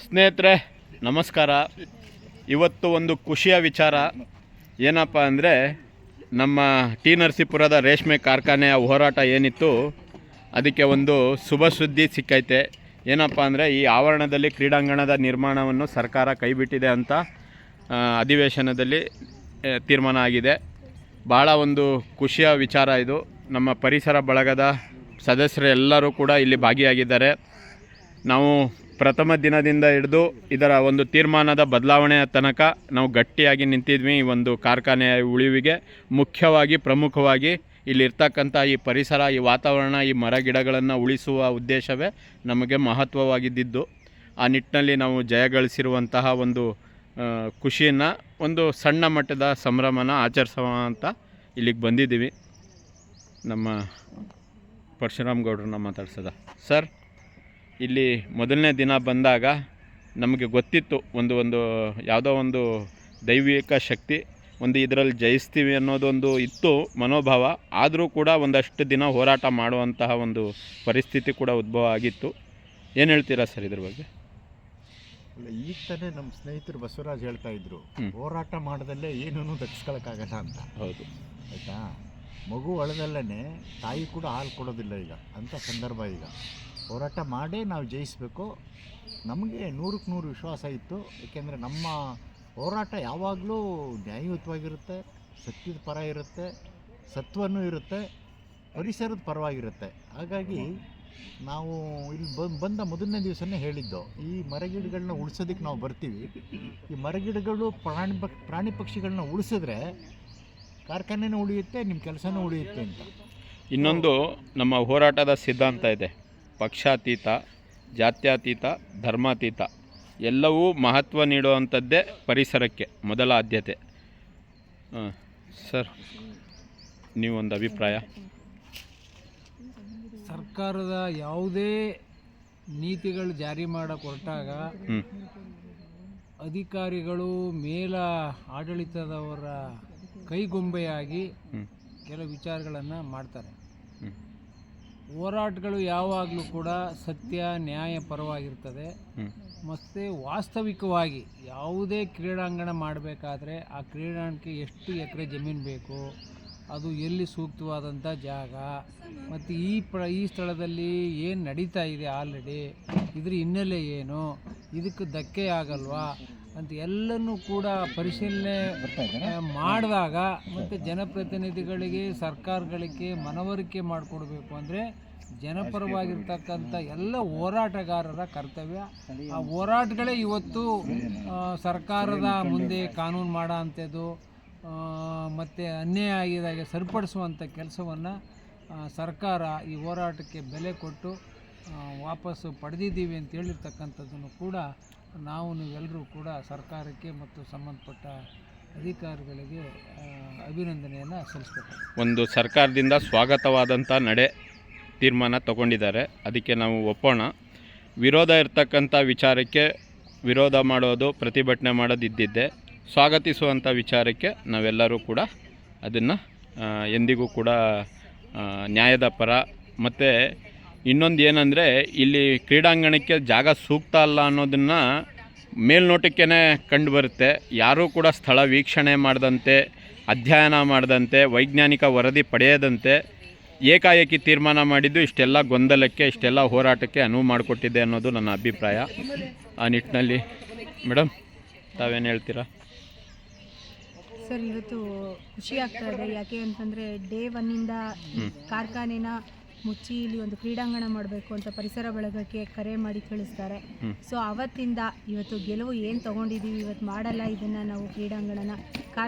ಸ್ನೇಹಿತರೆ ನಮಸ್ಕಾರ. ಇವತ್ತು ಒಂದು ಖುಷಿಯ ವಿಚಾರ ಏನಪ್ಪ ಅಂದರೆ, ನಮ್ಮ ಟಿ ನರಸೀಪುರದ ರೇಷ್ಮೆ ಕಾರ್ಖಾನೆಯ ಹೋರಾಟ ಏನಿತ್ತು ಅದಕ್ಕೆ ಒಂದು ಶುಭ ಸುದ್ದಿ ಸಿಕ್ಕೈತೆ. ಏನಪ್ಪ ಅಂದರೆ, ಈ ಆವರಣದಲ್ಲಿ ಕ್ರೀಡಾಂಗಣದ ನಿರ್ಮಾಣವನ್ನು ಸರ್ಕಾರ ಕೈಬಿಟ್ಟಿದೆ ಅಂತ ಅಧಿವೇಶನದಲ್ಲಿ ತೀರ್ಮಾನ ಆಗಿದೆ. ಭಾಳ ಒಂದು ಖುಷಿಯ ವಿಚಾರ ಇದು. ನಮ್ಮ ಪರಿಸರ ಬಳಗದ ಸದಸ್ಯರು ಎಲ್ಲರೂ ಕೂಡ ಇಲ್ಲಿ ಭಾಗಿಯಾಗಿದ್ದಾರೆ. ನಾವು ಪ್ರಥಮ ದಿನದಿಂದ ಹಿಡಿದು ಇದರ ಒಂದು ತೀರ್ಮಾನದ ಬದಲಾವಣೆಯ ತನಕ ನಾವು ಗಟ್ಟಿಯಾಗಿ ನಿಂತಿದ್ವಿ. ಈ ಒಂದು ಕಾರ್ಖಾನೆಯ ಉಳಿವಿಗೆ ಪ್ರಮುಖವಾಗಿ ಇಲ್ಲಿರ್ತಕ್ಕಂಥ ಈ ಪರಿಸರ, ಈ ವಾತಾವರಣ, ಈ ಮರ ಗಿಡಗಳನ್ನು ಉಳಿಸುವ ಉದ್ದೇಶವೇ ನಮಗೆ ಮಹತ್ವವಾಗಿದ್ದಿದ್ದು. ಆ ನಿಟ್ಟಿನಲ್ಲಿ ನಾವು ಜಯಗಳಿಸಿರುವಂತಹ ಒಂದು ಖುಷಿಯನ್ನು, ಒಂದು ಸಣ್ಣ ಮಟ್ಟದ ಸಂಭ್ರಮನ ಆಚರಿಸೋಣ ಅಂತ ಇಲ್ಲಿಗೆ ಬಂದಿದ್ದೀವಿ. ನಮ್ಮ ಪರಶುರಾಮ್ ಗೌಡ್ರನ್ನ ಮಾತಾಡ್ಸೋದ ಸರ್. ಇಲ್ಲಿ ಮೊದಲನೇ ದಿನ ಬಂದಾಗ ನಮಗೆ ಗೊತ್ತಿತ್ತು ಒಂದು ಯಾವುದೋ ಒಂದು ದೈವಿಕ ಶಕ್ತಿ, ಇದರಲ್ಲಿ ಜಯಿಸ್ತೀವಿ ಅನ್ನೋದೊಂದು ಇತ್ತು ಮನೋಭಾವ. ಆದರೂ ಕೂಡ ಒಂದಷ್ಟು ದಿನ ಹೋರಾಟ ಮಾಡುವಂತಹ ಒಂದು ಪರಿಸ್ಥಿತಿ ಕೂಡ ಉದ್ಭವ ಆಗಿತ್ತು. ಏನು ಹೇಳ್ತೀರಾ ಸರ್ ಇದ್ರ ಬಗ್ಗೆ? ಈಗ ತಾನೇ ನಮ್ಮ ಸ್ನೇಹಿತರು ಬಸವರಾಜ್ ಹೇಳ್ತಾ ಇದ್ರು, ಹೋರಾಟ ಮಾಡೋದಲ್ಲೇ ಏನೂ ದಕ್ಕಿಸ್ಕೊಳಕ್ಕಾಗಲ್ಲ ಅಂತ. ಹೌದು, ಆಯಿತಾ. ಮಗು ಒಳದಲ್ಲೇ ತಾಯಿ ಕೂಡ ಹಾಲು ಕೊಡೋದಿಲ್ಲ ಈಗ ಅಂಥ ಸಂದರ್ಭ. ಈಗ ಹೋರಾಟ ಮಾಡೇ ನಾವು ಜಯಿಸಬೇಕು. ನಮಗೆ 100ಕ್ಕೆ 100 ವಿಶ್ವಾಸ ಇತ್ತು. ಏಕೆಂದರೆ ನಮ್ಮ ಹೋರಾಟ ಯಾವಾಗಲೂ ನ್ಯಾಯಯುತವಾಗಿರುತ್ತೆ, ಸತ್ಯದ ಪರ ಇರುತ್ತೆ, ಸತ್ವನೂ ಇರುತ್ತೆ, ಪರಿಸರದ ಪರವಾಗಿರುತ್ತೆ. ಹಾಗಾಗಿ ನಾವು ಇಲ್ಲಿ ಬಂದ ಮೊದಲನೇ ದಿವಸನೇ ಹೇಳಿದ್ದು, ಈ ಮರಗಿಡಗಳನ್ನ ಉಳಿಸೋದಕ್ಕೆ ನಾವು ಬರ್ತೀವಿ. ಈ ಮರಗಿಡಗಳು ಪ್ರಾಣಿ ಪಕ್ಷಿಗಳನ್ನ ಉಳಿಸಿದ್ರೆ ಕಾರ್ಖಾನೆನೂ ಉಳಿಯುತ್ತೆ, ನಿಮ್ಮ ಕೆಲಸನೂ ಉಳಿಯುತ್ತೆ ಅಂತ. ಇನ್ನೊಂದು ನಮ್ಮ ಹೋರಾಟದ ಸಿದ್ಧಾಂತ ಇದೆ, ಪಕ್ಷಾತೀತ, ಜಾತ್ಯತೀತ, ಧರ್ಮಾತೀತ ಎಲ್ಲವೂ ಮಹತ್ವ ನೀಡುವಂಥದ್ದೇ ಪರಿಸರಕ್ಕೆ ಮೊದಲ ಆದ್ಯತೆ. ಸರ್, ನೀವೊಂದು ಅಭಿಪ್ರಾಯ? ಸರ್ಕಾರದ ಯಾವುದೇ ನೀತಿಗಳು ಜಾರಿ ಮಾಡೋಕ್ಕೆ ಹೊರಟಾಗ ಅಧಿಕಾರಿಗಳು ಮೇಲ ಆಡಳಿತದವರ ಕೈಗೊಂಬೆಯಾಗಿ ಕೆಲವು ವಿಚಾರಗಳನ್ನು ಮಾಡ್ತಾರೆ. ಹೋರಾಟಗಳು ಯಾವಾಗಲೂ ಕೂಡ ಸತ್ಯ ನ್ಯಾಯ ಪರವಾಗಿರ್ತದೆ. ಮತ್ತು ವಾಸ್ತವಿಕವಾಗಿ ಯಾವುದೇ ಕ್ರೀಡಾಂಗಣ ಮಾಡಬೇಕಾದ್ರೆ ಆ ಕ್ರೀಡಾಂಗಣಕ್ಕೆ ಎಷ್ಟು ಎಕರೆ ಜಮೀನು ಬೇಕು, ಅದು ಎಲ್ಲಿ ಸೂಕ್ತವಾದಂಥ ಜಾಗ, ಮತ್ತು ಈ ಸ್ಥಳದಲ್ಲಿ ಏನು ನಡೀತಾ ಇದೆ ಆಲ್ರೆಡಿ, ಇದ್ರ ಹಿನ್ನೆಲೆ ಏನು, ಇದಕ್ಕೆ ಧಕ್ಕೆ ಆಗಲ್ವಾ ಅಂತ ಎಲ್ಲನೂ ಕೂಡ ಪರಿಶೀಲನೆ ಮಾಡಿದಾಗ ಮತ್ತು ಜನಪ್ರತಿನಿಧಿಗಳಿಗೆ, ಸರ್ಕಾರಗಳಿಗೆ ಮನವರಿಕೆ ಮಾಡಿಕೊಡ್ಬೇಕು. ಅಂದರೆ ಜನಪರವಾಗಿರ್ತಕ್ಕಂಥ ಎಲ್ಲ ಹೋರಾಟಗಾರರ ಕರ್ತವ್ಯ. ಆ ಹೋರಾಟಗಳೇ ಇವತ್ತು ಸರ್ಕಾರದ ಮುಂದೆ ಕಾನೂನು ಮಾಡೋ ಅಂಥದ್ದು ಮತ್ತು ಅನ್ಯಾಯ ಆಗಿದಾಗ ಸರಿಪಡಿಸುವಂಥ ಕೆಲಸವನ್ನು ಸರ್ಕಾರ ಈ ಹೋರಾಟಕ್ಕೆ ಬೆಲೆ ಕೊಟ್ಟು ವಾಪಸ್ಸು ಪಡೆದಿದ್ದೀವಿ ಅಂತ ಹೇಳಿರ್ತಕ್ಕಂಥದ್ದನ್ನು ಕೂಡ ನೀವೆಲ್ಲರೂ ಕೂಡ ಸರ್ಕಾರಕ್ಕೆ ಮತ್ತು ಸಂಬಂಧಪಟ್ಟ ಅಧಿಕಾರಿಗಳಿಗೆ ಅಭಿನಂದನೆಯನ್ನು ಸಲ್ಲಿಸಬೇಕು. ಒಂದು ಸರ್ಕಾರದಿಂದ ಸ್ವಾಗತವಾದಂಥ ತೀರ್ಮಾನ ತಗೊಂಡಿದ್ದಾರೆ, ಅದಕ್ಕೆ ನಾವು ಒಪ್ಪೋಣ. ವಿರೋಧ ಇರ್ತಕ್ಕಂಥ ವಿಚಾರಕ್ಕೆ ವಿರೋಧ ಮಾಡೋದು, ಪ್ರತಿಭಟನೆ ಮಾಡೋದು ಇದ್ದಿದ್ದೆ. ಸ್ವಾಗತಿಸುವಂಥ ವಿಚಾರಕ್ಕೆ ನಾವೆಲ್ಲರೂ ಕೂಡ ಅದನ್ನು ಎಂದಿಗೂ ಕೂಡ ನ್ಯಾಯದ ಪರ. ಮತ್ತು ಇನ್ನೊಂದು ಏನಂದರೆ, ಇಲ್ಲಿ ಕ್ರೀಡಾಂಗಣಕ್ಕೆ ಜಾಗ ಸೂಕ್ತ ಅಲ್ಲ ಅನ್ನೋದನ್ನು ಮೇಲ್ನೋಟಕ್ಕೇ ಕಂಡುಬರುತ್ತೆ. ಯಾರೂ ಕೂಡ ಸ್ಥಳ ವೀಕ್ಷಣೆ ಮಾಡದಂತೆ, ಅಧ್ಯಯನ ಮಾಡದಂತೆ, ವೈಜ್ಞಾನಿಕ ವರದಿ ಪಡೆಯದಂತೆ ಏಕಾಏಕಿ ತೀರ್ಮಾನ ಮಾಡಿದ್ದು ಇಷ್ಟೆಲ್ಲ ಗೊಂದಲಕ್ಕೆ, ಇಷ್ಟೆಲ್ಲ ಹೋರಾಟಕ್ಕೆ ಅನುವು ಮಾಡಿಕೊಟ್ಟಿದೆ ಅನ್ನೋದು ನನ್ನ ಅಭಿಪ್ರಾಯ. ಆ ನಿಟ್ಟಿನಲ್ಲಿ ಮೇಡಮ್ ತಾವೇನು ಹೇಳ್ತೀರಾ? ಸರ್, ಇವತ್ತು ಖುಷಿ ಆಗ್ತಾ ಇದೆ. ಯಾಕೆ ಅಂತಂದರೆ ಡೇ 1ಇಂದ ಕಾರ್ಖಾನೆನ ಮುಚ್ಚಿ ಇಲ್ಲಿ ಒಂದು ಕ್ರೀಡಾಂಗಣ ಮಾಡಬೇಕು ಅಂತ ಪರಿಸರ ಬಳಗಕ್ಕೆ ಕರೆ ಮಾಡಿ ತಿಳಿಸ್ತಾರೆ. ಸೊ ಅವತ್ತಿಂದ ಇವತ್ತು ಗೆಲುವು ಏನು ತೊಗೊಂಡಿದ್ದೀವಿ, ಇವತ್ತು ಮಾಡಲ್ಲ ಇದನ್ನು ನಾವು ಕ್ರೀಡಾಂಗಣನ,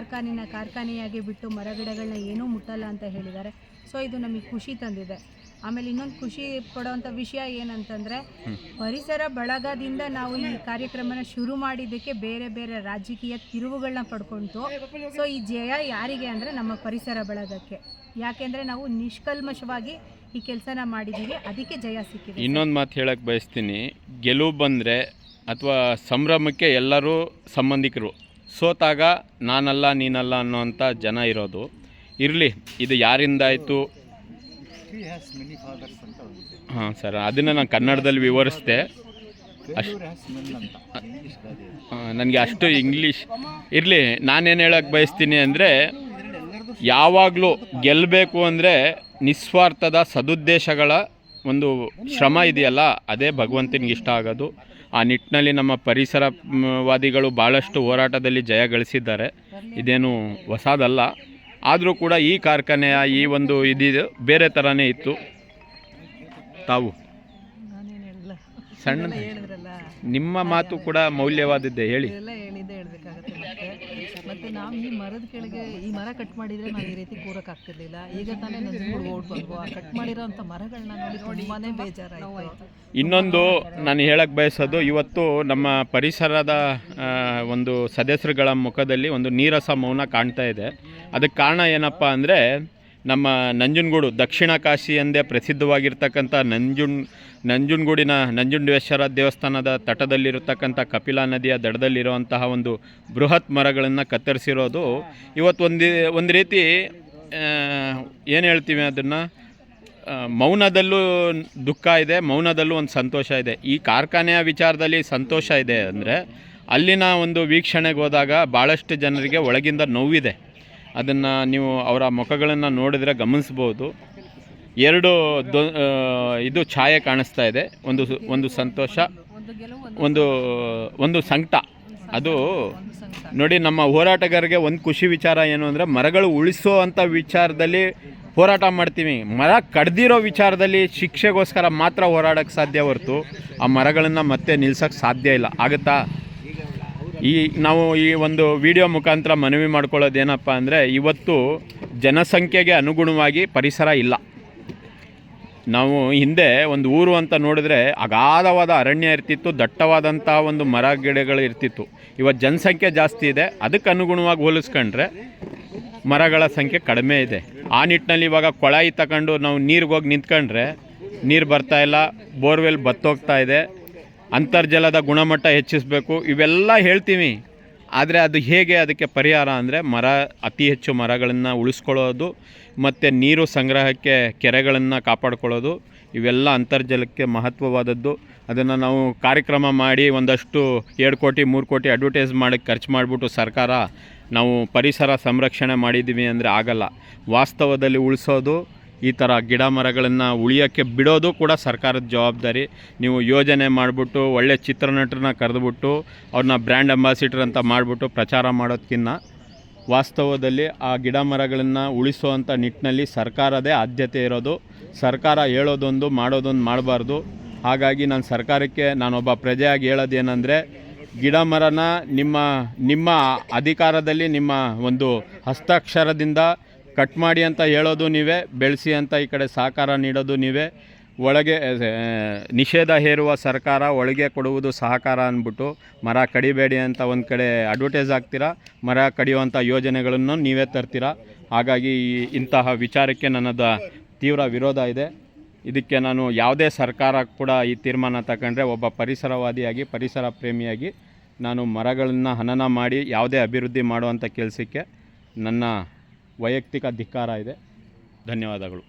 ಕಾರ್ಖಾನೆಯಾಗಿ ಬಿಟ್ಟು ಮರಗಿಡಗಳನ್ನ ಏನೂ ಮುಟ್ಟಲ್ಲ ಅಂತ ಹೇಳಿದ್ದಾರೆ. ಸೊ ಇದು ನಮಗೆ ಖುಷಿ ತಂದಿದೆ. ಆಮೇಲೆ ಇನ್ನೊಂದು ಖುಷಿ ಪಡೋವಂಥ ವಿಷಯ ಏನಂತಂದರೆ, ಪರಿಸರ ಬಳಗದಿಂದ ನಾವು ಈ ಕಾರ್ಯಕ್ರಮನ ಶುರು ಮಾಡಿದ್ದಕ್ಕೆ ಬೇರೆ ಬೇರೆ ರಾಜಕೀಯ ತಿರುವುಗಳನ್ನ ಪಡ್ಕೊಳ್ತು. ಸೊ ಈ ಜಯ ಯಾರಿಗೆ ಅಂದರೆ ನಮ್ಮ ಪರಿಸರ ಬಳಗಕ್ಕೆ. ಯಾಕೆಂದರೆ ನಾವು ನಿಷ್ಕಲ್ಮಶವಾಗಿ ಈ ಕೆಲಸನ ಮಾಡಿದ್ದೀವಿ, ಅದಕ್ಕೆ ಜಯ ಸಿಕ್ಕಿದೆ. ಇನ್ನೊಂದು ಮಾತು ಹೇಳಕ್ಕೆ ಬಯಸ್ತೀನಿ, ಗೆಲುವು ಬಂದರೆ ಅಥವಾ ಸಂಭ್ರಮಕ್ಕೆ ಎಲ್ಲರೂ ಸಂಬಂಧಿಕರು, ಸೋತಾಗ ನಾನಲ್ಲ ನೀನಲ್ಲ ಅನ್ನೋವಂಥ ಜನ ಇರೋದು. ಇರಲಿ, ಇದು ಯಾರಿಂದಾಯಿತು ಹಾಂ ಸರ್, ಅದನ್ನು ನಾನು ಕನ್ನಡದಲ್ಲಿ ವಿವರಿಸಿದೆ. ನನಗೆ ಅಷ್ಟು ಇಂಗ್ಲೀಷ್ ಇರಲಿ. ನಾನೇನು ಹೇಳಕ್ಕೆ ಬಯಸ್ತೀನಿ ಅಂದರೆ, ಯಾವಾಗಲೂ ಗೆಲ್ಲಬೇಕು ಅಂದರೆ ನಿಸ್ವಾರ್ಥದ ಸದುದ್ದೇಶಗಳ ಒಂದು ಶ್ರಮ ಇದೆಯಲ್ಲ, ಅದೇ ಭಗವಂತನಿಗೆ ಇಷ್ಟ ಆಗೋದು. ಆ ನಿಟ್ಟಿನಲ್ಲಿ ನಮ್ಮ ಪರಿಸರವಾದಿಗಳು ಭಾಳಷ್ಟು ಹೋರಾಟದಲ್ಲಿ ಜಯ ಗಳಿಸಿದ್ದಾರೆ. ಇದೇನು ಹೊಸದಲ್ಲ. ಆದರೂ ಕೂಡ ಈ ಕಾರ್ಖಾನೆಯ ಈ ಒಂದು ಇದು ಬೇರೆ ಥರನೇ ಇತ್ತು. ತಾವು ಸಣ್ಣ ನಿಮ್ಮ ಮಾತು ಕೂಡ ಮೌಲ್ಯವಾದದ್ದೇ, ಹೇಳಿ. ಎಲ್ಲ ಹೇಳಿದ್ದೆ ಹೇಳ್ಬೇಕಾಗತ್ತೆ. ಮತ್ತೆ ನಾವು ಈ ಮರದ ಕೆಳಗೆ ಈ ಮರ ಕಟ್ ಮಾಡಿದರೆ ನಾವು ಈ ರೀತಿ ಕೂರಕ್ಕಾಗ್ತಿರ್ಲಿಲ್ಲ. ಈಗ ತಾನೇ ನಂಜನಗೂಡು ಓಡ್ ಬಂದ್ವು, ಆ ಕಟ್ ಮಾಡಿರೋಂಥ ಮರಗಳನ್ನ ನೋಡಿ ತುಂಬಾನೇ ಬೇಜಾರಾಯಿತು. ಇನ್ನೊಂದು ನಾನು ಹೇಳಕ್ಕೆ ಬಯಸೋದು, ಇವತ್ತು ನಮ್ಮ ಪರಿಸರದ ಒಂದು ಸದಸ್ಯರುಗಳ ಮುಖದಲ್ಲಿ ಒಂದು ನೀರಸ ಮೌನ ಕಾಣ್ತಾ ಇದೆ. ಅದಕ್ಕೆ ಕಾರಣ ಏನಪ್ಪ ಅಂದರೆ, ನಮ್ಮ ನಂಜನಗೂಡು ದಕ್ಷಿಣ ಕಾಶಿ ಎಂದೇ ಪ್ರಸಿದ್ಧವಾಗಿರ್ತಕ್ಕಂಥ ನಂಜನಗೂಡಿನ ನಂಜುಂಡೇಶ್ವರ ದೇವಸ್ಥಾನದ ತಟದಲ್ಲಿರತಕ್ಕಂಥ ಕಪಿಲಾ ನದಿಯ ದಡದಲ್ಲಿರುವಂತಹ ಒಂದು ಬೃಹತ್ ಮರಗಳನ್ನು ಕತ್ತರಿಸಿರೋದು ಇವತ್ತು ಒಂದು ರೀತಿ ಏನು ಹೇಳ್ತೀವಿ ಅದನ್ನು, ಮೌನದಲ್ಲೂ ದುಃಖ ಇದೆ, ಮೌನದಲ್ಲೂ ಒಂದು ಸಂತೋಷ ಇದೆ. ಈ ಕಾರ್ಖಾನೆಯ ವಿಚಾರದಲ್ಲಿ ಸಂತೋಷ ಇದೆ ಅಂದರೆ, ಅಲ್ಲಿನ ಒಂದು ವೀಕ್ಷಣೆಗೆ ಹೋದಾಗ ಭಾಳಷ್ಟು ಜನರಿಗೆ ಒಳಗಿಂದ ನೋವಿದೆ. ಅದನ್ನು ನೀವು ಅವರ ಮುಖಗಳನ್ನು ನೋಡಿದರೆ ಗಮನಿಸ್ಬೋದು. ಎರಡು ಇದು ಛಾಯೆ ಕಾಣಿಸ್ತಾ ಇದೆ. ಒಂದು ಸಂತೋಷ, ಒಂದು ಸಂಕಟ. ಅದು ನೋಡಿ, ನಮ್ಮ ಹೋರಾಟಗಾರರಿಗೆ ಒಂದು ಖುಷಿ ವಿಚಾರ ಏನು ಅಂದರೆ, ಮರಗಳು ಉಳಿಸೋ ಅಂಥ ವಿಚಾರದಲ್ಲಿ ಹೋರಾಟ ಮಾಡ್ತೀವಿ. ಮರ ಕಡ್ದಿರೋ ವಿಚಾರದಲ್ಲಿ ಶಿಕ್ಷೆಗೋಸ್ಕರ ಮಾತ್ರ ಹೋರಾಡೋಕ್ಕೆ ಸಾಧ್ಯ ಹೊರತು ಆ ಮರಗಳನ್ನು ಮತ್ತೆ ನಿಲ್ಸೋಕ್ಕೆ ಸಾಧ್ಯ ಇಲ್ಲ. ಆಗುತ್ತಾ? ನಾವು ಈ ಒಂದು ವಿಡಿಯೋ ಮುಖಾಂತರ ಮನವಿ ಮಾಡ್ಕೊಳ್ಳೋದೇನಪ್ಪ ಅಂದರೆ, ಇವತ್ತು ಜನಸಂಖ್ಯೆಗೆ ಅನುಗುಣವಾಗಿ ಪರಿಸರ ಇಲ್ಲ. ನಾವು ಹಿಂದೆ ಒಂದು ಊರು ಅಂತ ನೋಡಿದ್ರೆ ಅಗಾಧವಾದ ಅರಣ್ಯ ಇರ್ತಿತ್ತು, ದಟ್ಟವಾದಂಥ ಒಂದು ಮರ ಗಿಡಗಳು ಇರ್ತಿತ್ತು. ಇವತ್ತು ಜನಸಂಖ್ಯೆ ಜಾಸ್ತಿ ಇದೆ, ಅದಕ್ಕೆ ಅನುಗುಣವಾಗಿ ಹೋಲಿಸ್ಕೊಂಡ್ರೆ ಮರಗಳ ಸಂಖ್ಯೆ ಕಡಿಮೆ ಇದೆ. ಆ ನಿಟ್ಟಿನಲ್ಲಿ ಇವಾಗ ಕೊಳಾಯಿ ತಗೊಂಡು ನಾವು ನೀರಿಗೆ ಹೋಗಿ ನಿಂತ್ಕೊಂಡ್ರೆ ನೀರು ಬರ್ತಾಯಿಲ್ಲ, ಬೋರ್ವೆಲ್ ಬತ್ತೋಗ್ತಾ ಇದೆ, ಅಂತರ್ಜಲದ ಗುಣಮಟ್ಟ ಹೆಚ್ಚಿಸಬೇಕು, ಇವೆಲ್ಲ ಹೇಳ್ತೀವಿ. ಆದರೆ ಅದು ಹೇಗೆ? ಅದಕ್ಕೆ ಪರಿಹಾರ ಅಂದರೆ ಅತಿ ಹೆಚ್ಚು ಮರಗಳನ್ನು ಉಳಿಸ್ಕೊಳ್ಳೋದು ಮತ್ತು ನೀರು ಸಂಗ್ರಹಕ್ಕೆ ಕೆರೆಗಳನ್ನು ಕಾಪಾಡ್ಕೊಳ್ಳೋದು. ಇವೆಲ್ಲ ಅಂತರ್ಜಲಕ್ಕೆ ಮಹತ್ವವಾದದ್ದು. ಅದನ್ನು ನಾವು ಕಾರ್ಯಕ್ರಮ ಮಾಡಿ ಒಂದಷ್ಟು 2 ಕೋಟಿ 3 ಕೋಟಿ ಅಡ್ವರ್ಟೈಸ್ ಮಾಡೋಕ್ಕೆ ಖರ್ಚು ಮಾಡಿಬಿಟ್ಟು ಸರ್ಕಾರ ನಾವು ಪರಿಸರ ಸಂರಕ್ಷಣೆ ಮಾಡಿದ್ದೀವಿ ಅಂದರೆ ಆಗಲ್ಲ. ವಾಸ್ತವದಲ್ಲಿ ಉಳಿಸೋದು, ಈ ಥರ ಗಿಡ ಮರಗಳನ್ನು ಉಳಿಯೋಕ್ಕೆ ಬಿಡೋದು ಕೂಡ ಸರ್ಕಾರದ ಜವಾಬ್ದಾರಿ. ನೀವು ಯೋಜನೆ ಮಾಡಿಬಿಟ್ಟು ಒಳ್ಳೆ ಚಿತ್ರನಟರನ್ನ ಕರೆದುಬಿಟ್ಟು ಅವ್ರನ್ನ ಬ್ರ್ಯಾಂಡ್ ಅಂಬಾಸಿಡರ್ ಅಂತ ಮಾಡಿಬಿಟ್ಟು ಪ್ರಚಾರ ಮಾಡೋದಕ್ಕಿಂತ ವಾಸ್ತವದಲ್ಲಿ ಆ ಗಿಡ ಮರಗಳನ್ನು ಉಳಿಸುವಂಥ ನಿಟ್ಟಿನಲ್ಲಿ ಸರ್ಕಾರದೇ ಆದ್ಯತೆ ಇರೋದು. ಸರ್ಕಾರ ಹೇಳೋದೊಂದು ಮಾಡೋದೊಂದು ಮಾಡಬಾರ್ದು. ಹಾಗಾಗಿ ನಾನು ಸರ್ಕಾರಕ್ಕೆ ನಾನೊಬ್ಬ ಪ್ರಜೆಯಾಗಿ ಹೇಳೋದೇನೆಂದರೆ, ಗಿಡ ಮರನ ನಿಮ್ಮ ಅಧಿಕಾರದಲ್ಲಿ ನಿಮ್ಮ ಒಂದು ಹಸ್ತಾಕ್ಷರದಿಂದ ಕಟ್ ಮಾಡಿ ಅಂತ ಹೇಳೋದು ನೀವೇ, ಬೆಳೆಸಿ ಅಂತ ಈ ಕಡೆ ಸಹಕಾರ ನೀಡೋದು ನೀವೇ. ಒಳಗೆ ನಿಷೇಧ ಹೇರುವ ಸರ್ಕಾರ, ಒಳಗೆ ಕೊಡುವುದು ಸಹಕಾರ ಅಂದ್ಬಿಟ್ಟು ಮರ ಕಡಿಬೇಡಿ ಅಂತ ಒಂದು ಕಡೆ ಅಡ್ವರ್ಟೈಸ್ ಆಗ್ತೀರಾ, ಮರ ಕಡಿಯುವಂಥ ಯೋಜನೆಗಳನ್ನು ನೀವೇ ತರ್ತೀರಾ. ಹಾಗಾಗಿ ಇಂತಹ ವಿಚಾರಕ್ಕೆ ನನ್ನದು ತೀವ್ರ ವಿರೋಧ ಇದೆ. ಇದಕ್ಕೆ ನಾನು ಯಾವುದೇ ಸರ್ಕಾರ ಕೂಡ ಈ ತೀರ್ಮಾನ ತಗೊಂಡ್ರೆ ಒಬ್ಬ ಪರಿಸರವಾದಿಯಾಗಿ, ಪರಿಸರ ಪ್ರೇಮಿಯಾಗಿ ನಾನು ಮರಗಳನ್ನು ಹನನ ಮಾಡಿ ಯಾವುದೇ ಅಭಿವೃದ್ಧಿ ಮಾಡುವಂಥ ಕೆಲಸಕ್ಕೆ ನನ್ನ ವೈಯಕ್ತಿಕ ಧಿಕ್ಕಾರ ಇದೆ. ಧನ್ಯವಾದಗಳು.